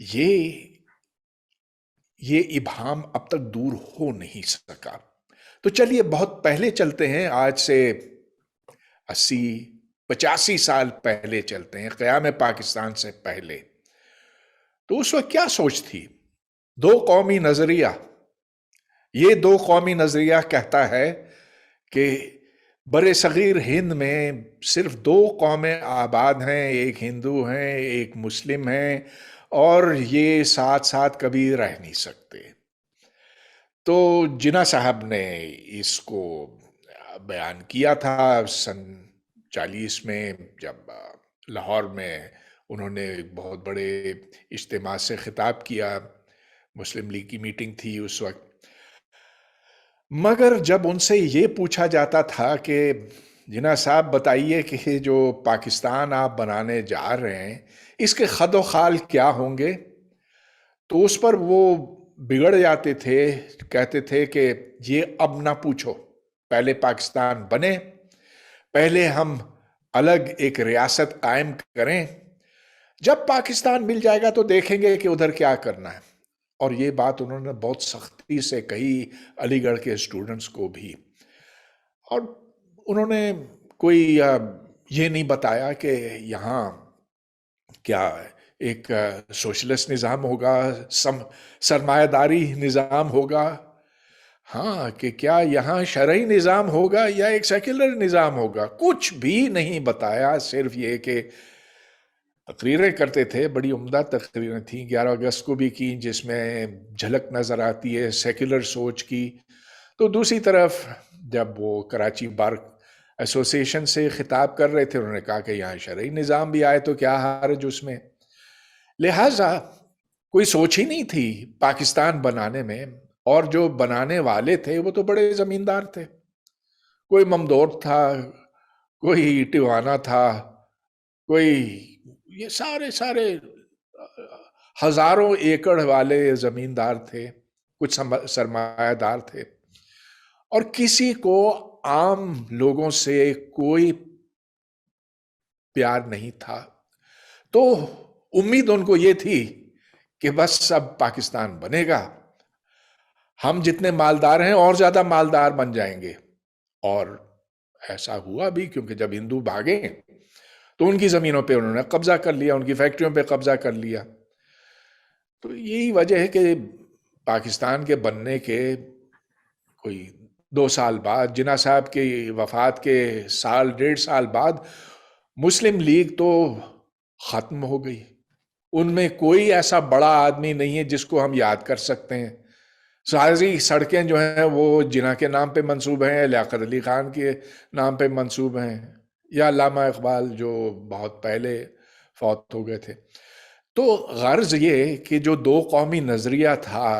یہ ابہام اب تک دور ہو نہیں سکا. تو چلیے بہت پہلے چلتے ہیں، آج سے 80-85 سال پہلے چلتے ہیں، قیام پاکستان سے پہلے. تو اس وقت کیا سوچ تھی؟ دو قومی نظریہ. یہ دو قومی نظریہ کہتا ہے کہ بر صغیر ہند میں صرف دو قومیں آباد ہیں، ایک ہندو ہیں ایک مسلم ہیں، اور یہ ساتھ ساتھ کبھی رہ نہیں سکتے. تو جناح صاحب نے اس کو بیان کیا تھا سن 40 میں، جب لاہور میں انہوں نے ایک بہت بڑے اجتماع سے خطاب کیا. مسلم لیگ کی میٹنگ تھی اس وقت. مگر جب ان سے یہ پوچھا جاتا تھا کہ جناح صاحب بتائیے کہ جو پاکستان آپ بنانے جا رہے ہیں اس کے خد و خال کیا ہوں گے، تو اس پر وہ بگڑ جاتے تھے، کہتے تھے کہ یہ اب نہ پوچھو، پہلے پاکستان بنے، پہلے ہم الگ ایک ریاست قائم کریں، جب پاکستان مل جائے گا تو دیکھیں گے کہ ادھر کیا کرنا ہے. اور یہ بات انہوں نے بہت سختی سے کہی علی گڑھ کے اسٹوڈنٹس کو بھی. اور انہوں نے کوئی یہ نہیں بتایا کہ یہاں کیا ایک سوشلسٹ نظام ہوگا، سرمایہ داری نظام ہوگا، ہاں، کہ کیا یہاں شرعی نظام ہوگا یا ایک سیکولر نظام ہوگا. کچھ بھی نہیں بتایا، صرف یہ کہ تقریریں کرتے تھے. بڑی عمدہ تقریریں تھیں، 11 اگست کو بھی کی، جس میں جھلک نظر آتی ہے سیکولر سوچ کی. تو دوسری طرف جب وہ کراچی بار ایسوسی ایشن سے خطاب کر رہے تھے، انہوں نے کہا کہ یہاں شرعی نظام بھی آئے تو کیا حرج اس میں. لہٰذا کوئی سوچ ہی نہیں تھی پاکستان بنانے میں. اور جو بنانے والے تھے وہ تو بڑے زمیندار تھے، کوئی ممدور تھا، کوئی ٹیوانا تھا، کوئی یہ سارے ہزاروں ایکڑ والے زمیندار تھے، کچھ سرمایہ دار تھے، اور کسی کو عام لوگوں سے کوئی پیار نہیں تھا. تو امید ان کو یہ تھی کہ بس اب پاکستان بنے گا، ہم جتنے مالدار ہیں اور زیادہ مالدار بن جائیں گے. اور ایسا ہوا بھی، کیونکہ جب ہندو بھاگے تو ان کی زمینوں پہ انہوں نے قبضہ کر لیا، ان کی فیکٹریوں پہ قبضہ کر لیا. تو یہی وجہ ہے کہ پاکستان کے بننے کے کوئی 2 سال بعد، جناح صاحب کی وفات کے 1.5 سال بعد، مسلم لیگ تو ختم ہو گئی. ان میں کوئی ایسا بڑا آدمی نہیں ہے جس کو ہم یاد کر سکتے ہیں. ساری سڑکیں جو ہیں وہ جناح کے نام پہ منسوب ہیں، لیاقت علی خان کے نام پہ منسوب ہیں، یا علامہ اقبال جو بہت پہلے فوت ہو گئے تھے. تو غرض یہ کہ جو دو قومی نظریہ تھا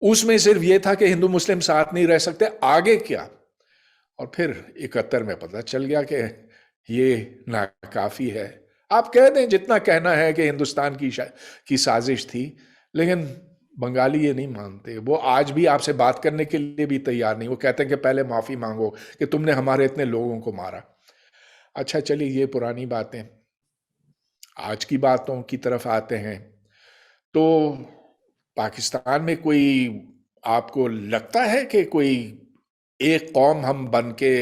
اس میں صرف یہ تھا کہ ہندو مسلم ساتھ نہیں رہ سکتے، آگے کیا. اور پھر 71 میں پتہ چل گیا کہ یہ ناکافی ہے. آپ کہہ دیں جتنا کہنا ہے کہ ہندوستان کی سازش تھی، لیکن بنگالی یہ نہیں مانتے. وہ آج بھی آپ سے بات کرنے کے لیے بھی تیار نہیں. وہ کہتے ہیں کہ پہلے معافی مانگو کہ تم نے ہمارے اتنے لوگوں کو مارا. اچھا چلیے، یہ پرانی باتیں. آج کی باتوں کی طرف آتے ہیں. تو پاکستان میں کوئی آپ کو لگتا ہے کہ کوئی ایک قوم ہم بن کے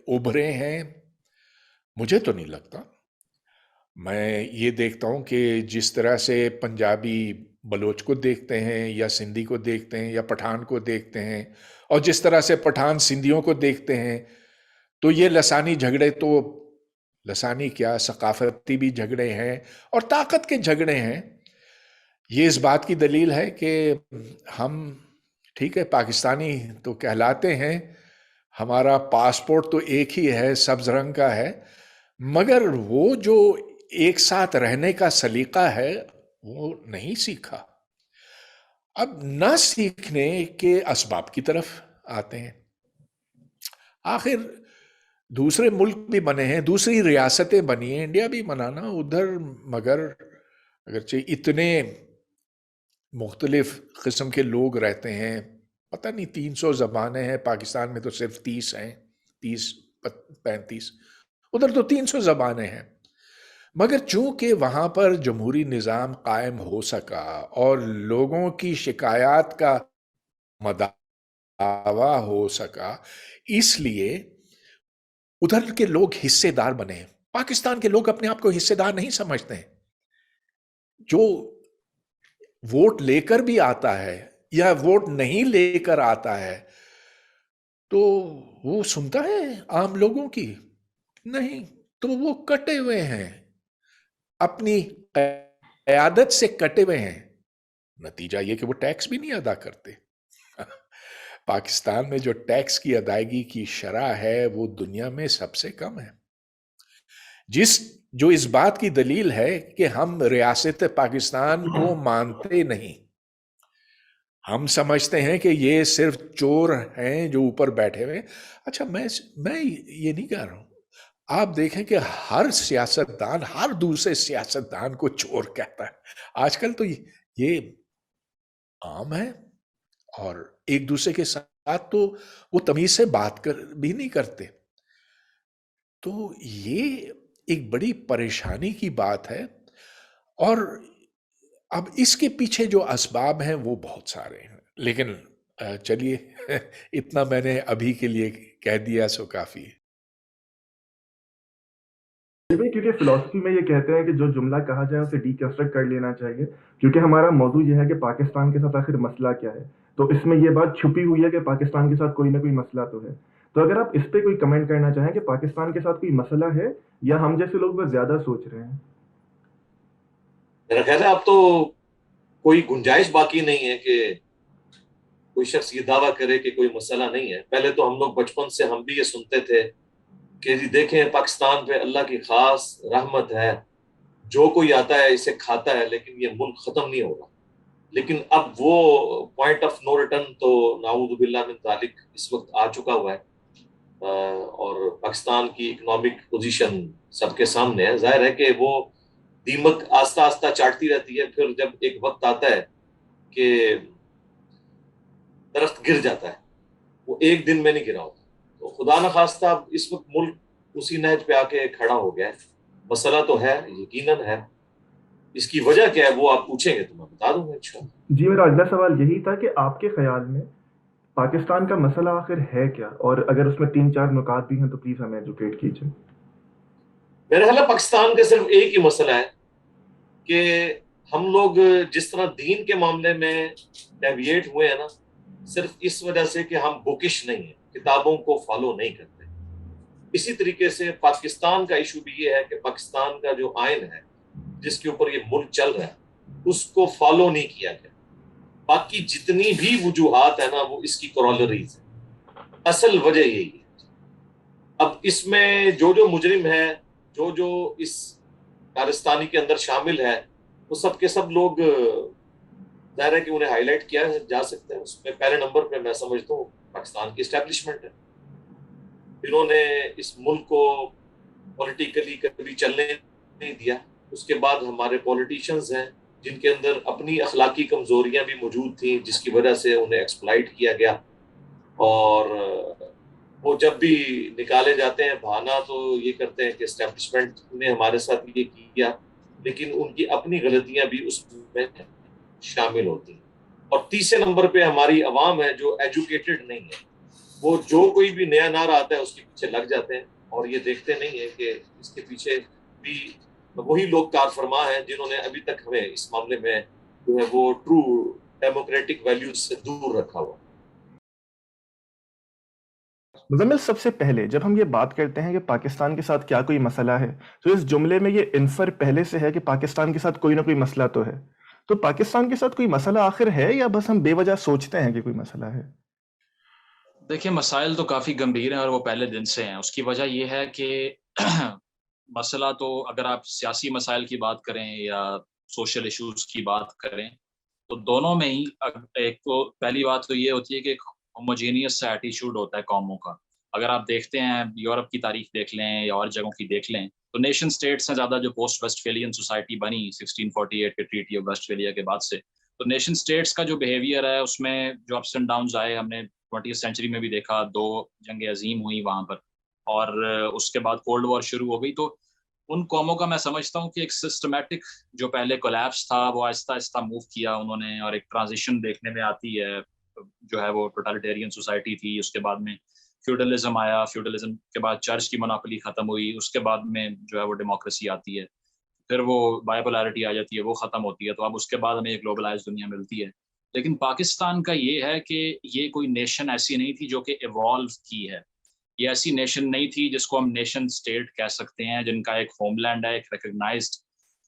ابھرے ہیں؟ مجھے تو نہیں لگتا. میں یہ دیکھتا ہوں کہ جس طرح سے پنجابی بلوچ کو دیکھتے ہیں، یا سندھی کو دیکھتے ہیں، یا پٹھان کو دیکھتے ہیں، اور جس طرح سے پٹھان سندھیوں کو دیکھتے ہیں، تو یہ لسانی جھگڑے، تو لسانی کیا، ثقافتی بھی جھگڑے ہیں اور طاقت کے جھگڑے ہیں. یہ اس بات کی دلیل ہے کہ ہم ٹھیک ہے پاکستانی تو کہلاتے ہیں، ہمارا پاسپورٹ تو ایک ہی ہے، سبز رنگ کا ہے، مگر وہ جو ایک ساتھ رہنے کا سلیقہ ہے وہ نہیں سیکھا. اب نہ سیکھنے کے اسباب کی طرف آتے ہیں. آخر دوسرے ملک بھی بنے ہیں، دوسری ریاستیں بنی ہیں، انڈیا بھی بنانا ادھر، مگر اگرچہ اتنے مختلف قسم کے لوگ رہتے ہیں، پتہ نہیں 300 زبانیں ہیں، پاکستان میں تو صرف 30 ہیں، 30-35، ادھر تو 300 زبانیں ہیں. مگر چونکہ وہاں پر جمہوری نظام قائم ہو سکا اور لوگوں کی شکایات کا مداوا ہو سکا، اس لیے ادھر کے لوگ حصے دار بنے ہیں۔ پاکستان کے لوگ اپنے آپ کو حصے دار نہیں سمجھتے ہیں۔ جو ووٹ لے کر بھی آتا ہے یا ووٹ نہیں لے کر آتا ہے تو وہ سنتا ہے عام لوگوں کی؟ نہیں، تو وہ کٹے ہوئے ہیں، اپنی قیادت سے کٹے ہوئے ہیں۔ نتیجہ یہ کہ وہ ٹیکس بھی نہیں ادا کرتے۔ پاکستان میں جو ٹیکس کی ادائیگی کی شرح ہے وہ دنیا میں سب سے کم ہے، جو اس بات کی دلیل ہے کہ ہم ریاست پاکستان کو مانتے نہیں۔ ہم سمجھتے ہیں کہ یہ صرف چور ہیں جو اوپر بیٹھے ہوئے۔ اچھا، میں یہ نہیں کہہ رہا ہوں، آپ دیکھیں کہ ہر سیاستدان ہر دوسرے سیاستدان کو چور کہتا ہے آج کل، تو یہ عام ہے، اور ایک دوسرے کے ساتھ تو وہ تمیز سے بات بھی نہیں کرتے۔ تو یہ ایک بڑی پریشانی کی بات ہے، اور اب اس کے پیچھے جو اسباب ہیں وہ بہت سارے ہیں، لیکن چلیے اتنا میں نے ابھی کے لیے کہہ دیا سو کافی ہے۔ کیونکہ فلسفی میں یہ کہتے ہیں کہ جو جملہ کہا جائے اسے ڈی کنسٹرکٹ کر لینا چاہیے، کیونکہ ہمارا موضوع یہ ہے کہ پاکستان کے ساتھ آخر مسئلہ کیا ہے، تو اس میں یہ بات چھپی ہوئی ہے کہ پاکستان کے ساتھ کوئی نہ کوئی مسئلہ تو ہے۔ تو اگر آپ اس پہ کوئی کمنٹ کرنا چاہیں کہ پاکستان کے ساتھ کوئی مسئلہ ہے یا ہم جیسے لوگ بس زیادہ سوچ رہے ہیں؟ میرا خیال ہے اب تو کوئی گنجائش باقی نہیں ہے کہ کوئی شخص یہ دعویٰ کرے کہ کوئی مسئلہ نہیں ہے۔ پہلے تو ہم لوگ بچپن سے ہم بھی یہ سنتے تھے کہ جی دیکھیں پاکستان پہ اللہ کی خاص رحمت ہے، جو کوئی آتا ہے اسے کھاتا ہے، لیکن یہ ملک ختم نہیں ہوگا۔ لیکن اب وہ پوائنٹ آف نو ریٹرن تو نعوذ باللہ من ذالک اس وقت آ چکا ہوا ہے، اور پاکستان کی اکنامک پوزیشن سب کے سامنے ہے۔ ظاہر ہے کہ وہ دیمک آہستہ آہستہ چاٹتی رہتی ہے، پھر جب ایک وقت آتا ہے کہ درخت گر جاتا ہے، وہ ایک دن میں نہیں گرا ہوتا۔ تو خدا نخواستہ اب اس وقت ملک اسی نہج پہ آ کے کھڑا ہو گیا ہے۔ مسئلہ تو ہے، یقیناً ہے، اس کی وجہ کیا ہے وہ آپ پوچھیں گے تو میں بتا دوں گا انشاءاللہ۔ جی، میرا اگلا سوال یہی تھا کہ آپ کے خیال میں پاکستان کا مسئلہ آخر ہے کیا، اور اگر اس میں 3-4 نکات بھی ہیں تو پلیز ہمیں ایجوکیٹ کیجیے۔ میرا خیال ہے پاکستان کا صرف ایک ہی مسئلہ ہے کہ ہم لوگ جس طرح دین کے معاملے میں ڈیویٹ ہوئے ہیں نا، صرف اس وجہ سے کہ ہم بکش نہیں ہیں، کتابوں کو فالو نہیں کرتے۔ اسی طریقے سے پاکستان کا ایشو بھی یہ ہے کہ پاکستان کا جو آئین ہے جس کے اوپر یہ ملک چل رہا ہے اس کو فالو نہیں کیا گیا۔ باقی جتنی بھی وجوہات ہیں نا وہ اس کی کورولریز ہیں، اصل وجہ یہی ہے۔ اب اس میں جو مجرم ہے، جو اس کارستانی کے اندر شامل ہے، وہ سب کے سب لوگ ظاہر ہے کہ انہیں ہائی لائٹ کیا جا سکتا ہے۔ اس میں پہلے نمبر پہ میں سمجھتا ہوں پاکستان کی اسٹیبلشمنٹ ہے، جنہوں نے اس ملک کو پولیٹیکلی کبھی چلنے نہیں دیا۔ اس کے بعد ہمارے پولیٹیشنز ہیں جن کے اندر اپنی اخلاقی کمزوریاں بھی موجود تھیں، جس کی وجہ سے انہیں ایکسپلائٹ کیا گیا، اور وہ جب بھی نکالے جاتے ہیں بہانہ تو یہ کرتے ہیں کہ اسٹیبلشمنٹ نے ہمارے ساتھ یہ کیا، لیکن ان کی اپنی غلطیاں بھی اس میں شامل ہوتی ہیں۔ اور تیسرے نمبر پہ ہماری عوام ہے جو ایجوکیٹڈ نہیں ہے، وہ جو کوئی بھی نیا نعرہ آتا ہے اس کے پیچھے لگ جاتے ہیں، اور یہ دیکھتے نہیں ہیں کہ اس کے پیچھے بھی وہی لوگ کار فرما ہیں جنہوں نے ابھی تک ہمیں اس معاملے میں جو ہے وہ ٹرو ڈیموکریٹک ویلیوز سے دور رکھا ہوا۔ مزمل، سب سے پہلے جب ہم یہ بات کرتے ہیں کہ پاکستان کے ساتھ کیا کوئی مسئلہ ہے، تو اس جملے میں یہ انفر پہلے سے ہے کہ پاکستان کے ساتھ کوئی نہ کوئی مسئلہ تو ہے۔ تو پاکستان کے ساتھ کوئی مسئلہ آخر ہے یا بس ہم بے وجہ سوچتے ہیں کہ کوئی مسئلہ ہے؟ دیکھیں، مسائل تو کافی گمبھیر ہیں اور وہ پہلے دن سے ہیں۔ اس کی وجہ یہ ہے کہ مسئلہ تو اگر آپ سیاسی مسائل کی بات کریں یا سوشل ایشوز کی بات کریں تو دونوں میں ہی ایک تو پہلی بات تو یہ ہوتی ہے کہ ہوموجینیس سا ایٹیچیوڈ ہوتا ہے قوموں کا۔ اگر آپ دیکھتے ہیں یورپ کی تاریخ دیکھ لیں یا اور جگہوں کی دیکھ لیں تو نیشن سٹیٹس ہیں زیادہ جو پوسٹ ویسٹفیلین سوسائٹی بنی 1648 کے ٹریٹی آف ویسٹفیلیا کے بعد سے، تو نیشن سٹیٹس کا جو بیہیویئر ہے اس میں جو اپس اینڈ ڈاؤنز آئے، ہم نے 20th سینچری میں بھی دیکھا، 2 جنگیں عظیم ہوئی وہاں پر، اور اس کے بعد کولڈ وار شروع ہو گئی۔ تو ان قوموں کا میں سمجھتا ہوں کہ ایک سسٹمیٹک جو پہلے کولیپس تھا وہ آہستہ آہستہ موو کیا انہوں نے، اور ایک ٹرانزیشن دیکھنے میں آتی ہے جو ہے وہ ٹوٹلیٹیرین سوسائٹی تھی، اس کے بعد میں فیوڈلزم آیا، فیوڈلزم کے بعد چرچ کی مناپلی ختم ہوئی، اس کے بعد میں جو ہے وہ ڈیموکریسی آتی ہے، پھر وہ بائیپولارٹی آ جاتی ہے، وہ ختم ہوتی ہے، تو اب اس کے بعد ہمیں ایک گلوبلائز دنیا ملتی ہے۔ لیکن پاکستان کا یہ ہے کہ یہ کوئی نیشن ایسی نہیں تھی جو کہ ایوالو کی ہے، یہ ایسی نیشن نہیں تھی جس کو ہم نیشن سٹیٹ کہہ سکتے ہیں، جن کا ایک ہوم لینڈ ہے، ایک ریکگنائزڈ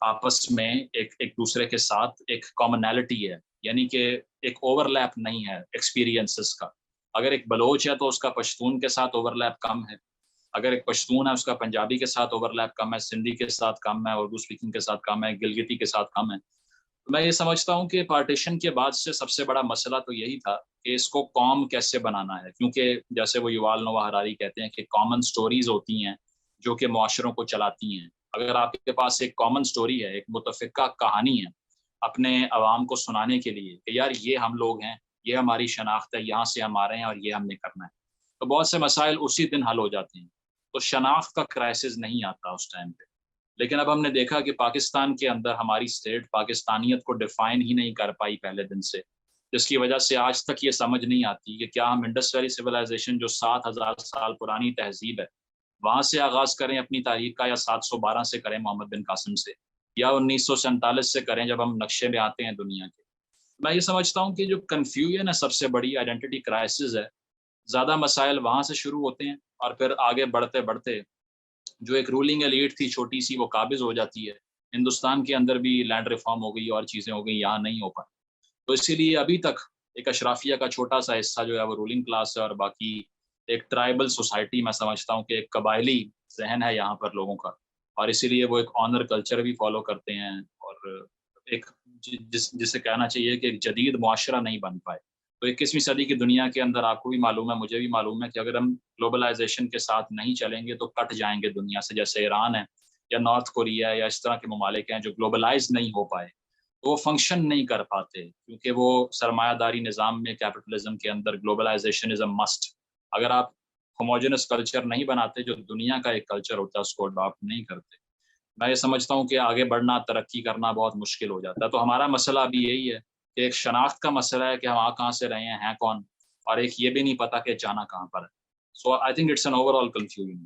آپس میں ایک دوسرے کے ساتھ ایک کامنالٹی ہے، یعنی کہ ایک اوور لیپ نہیں ہے ایکسپیرینسز کا۔ اگر ایک بلوچ ہے تو اس کا پشتون کے ساتھ اوور لیپ کم ہے، اگر ایک پشتون ہے اس کا پنجابی کے ساتھ اوور لیپ کم ہے، سندھی کے ساتھ کم ہے، اردو اسپیکنگ کے ساتھ کم ہے، گلگتی کے ساتھ کم ہے۔ میں یہ سمجھتا ہوں کہ پارٹیشن کے بعد سے سب سے بڑا مسئلہ تو یہی تھا کہ اس کو قوم کیسے بنانا ہے، کیونکہ جیسے وہ یوال نوح ہراری کہتے ہیں کہ کامن سٹوریز ہوتی ہیں جو کہ معاشروں کو چلاتی ہیں۔ اگر آپ کے پاس ایک کامن سٹوری ہے، ایک متفقہ کہانی ہے اپنے عوام کو سنانے کے لیے کہ یار یہ ہم لوگ ہیں، یہ ہماری شناخت ہے، یہاں سے ہم آ رہے ہیں اور یہ ہم نے کرنا ہے، تو بہت سے مسائل اسی دن حل ہو جاتے ہیں، تو شناخت کا کرائسس نہیں آتا اس ٹائم پہ۔ لیکن اب ہم نے دیکھا کہ پاکستان کے اندر ہماری اسٹیٹ پاکستانیت کو ڈیفائن ہی نہیں کر پائی پہلے دن سے، جس کی وجہ سے آج تک یہ سمجھ نہیں آتی کہ کیا ہم انڈس ویلی سویلائزیشن جو 7,000 سال پرانی تہذیب ہے وہاں سے آغاز کریں اپنی تاریخ کا، یا 712 سے کریں محمد بن قاسم سے، یا 1947 سے کریں جب ہم نقشے میں آتے ہیں دنیا کے۔ میں یہ سمجھتا ہوں کہ جو کنفیوژن ہے سب سے بڑی آئیڈینٹی کرائسس ہے، زیادہ مسائل وہاں سے شروع ہوتے ہیں اور پھر آگے بڑھتے بڑھتے جو ایک رولنگ ایلیٹ تھی چھوٹی سی وہ قابض ہو جاتی ہے۔ ہندوستان کے اندر بھی لینڈ ریفارم ہو گئی اور چیزیں ہو گئی، یہاں نہیں ہو پائی، تو اسی لیے ابھی تک ایک اشرافیہ کا چھوٹا سا حصہ جو ہے وہ رولنگ کلاس ہے، اور باقی ایک ٹرائبل سوسائٹی، میں سمجھتا ہوں کہ ایک قبائلی ذہن ہے یہاں پر لوگوں کا، اور اسی لیے وہ ایک آنر کلچر بھی فالو کرتے ہیں، اور ایک جسے کہنا چاہیے کہ ایک جدید معاشرہ نہیں بن پائے۔ تو 21ویں صدی کی دنیا کے اندر آپ کو بھی معلوم ہے، مجھے بھی معلوم ہے کہ اگر ہم گلوبلائزیشن کے ساتھ نہیں چلیں گے تو کٹ جائیں گے دنیا سے، جیسے ایران ہے یا نارتھ کوریا یا اس طرح کے ممالک ہیں جو گلوبلائز نہیں ہو پائے، تو وہ فنکشن نہیں کر پاتے، کیونکہ وہ سرمایہ داری نظام میں کیپٹلزم کے اندر گلوبلائزیشن از اے مسٹ۔ اگر آپ ہوموجنس کلچر نہیں بناتے جو دنیا کا ایک کلچر ہوتا ہے اس کو اڈاپٹ نہیں کرتے، میں یہ سمجھتا ہوں کہ آگے بڑھنا، ترقی کرنا بہت مشکل ہو جاتا ہے۔ تو ہمارا مسئلہ ابھی یہی ہے کہ ایک شناخت کا مسئلہ ہے کہ ہم کہاں سے رہے ہیں کون، اور ایک یہ بھی نہیں پتا کہ جانا کہاں پر ہے۔ So I think it's an overall confusion.